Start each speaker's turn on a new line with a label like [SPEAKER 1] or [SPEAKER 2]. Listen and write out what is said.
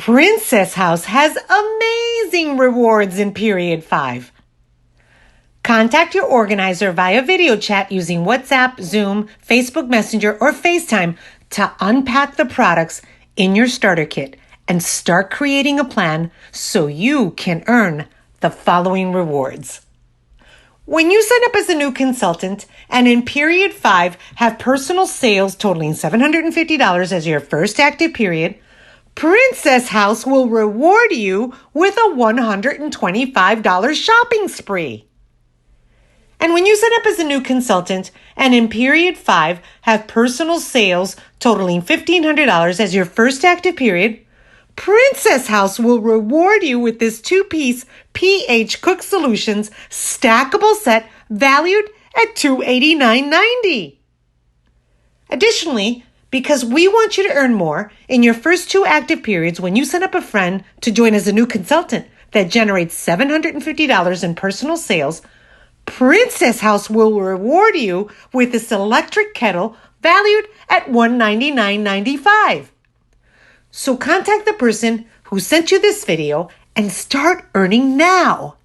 [SPEAKER 1] Princess House has amazing rewards in Period 5. Contact your organizer via video chat using WhatsApp, Zoom, Facebook Messenger, or FaceTime to unpack the products in your starter kit and start creating a plan so you can earn the following rewards. When you sign up as a new consultant and in Period 5 have personal sales totaling $750 as your first active period, Princess House will reward you with a $125 shopping spree. And when you sign up as a new consultant and in Period 5 have personal sales totaling $1,500 as your first active period, Princess House will reward you with this 2-piece pH Cook Solutions stackable set valued at $289.90. Additionally, because we want you to earn more in your first 2 active periods when you sign up a friend to join as a new consultant that generates $750 in personal sales, Princess House will reward you with this electric kettle valued at $199.95. So contact the person who sent you this video and start earning now.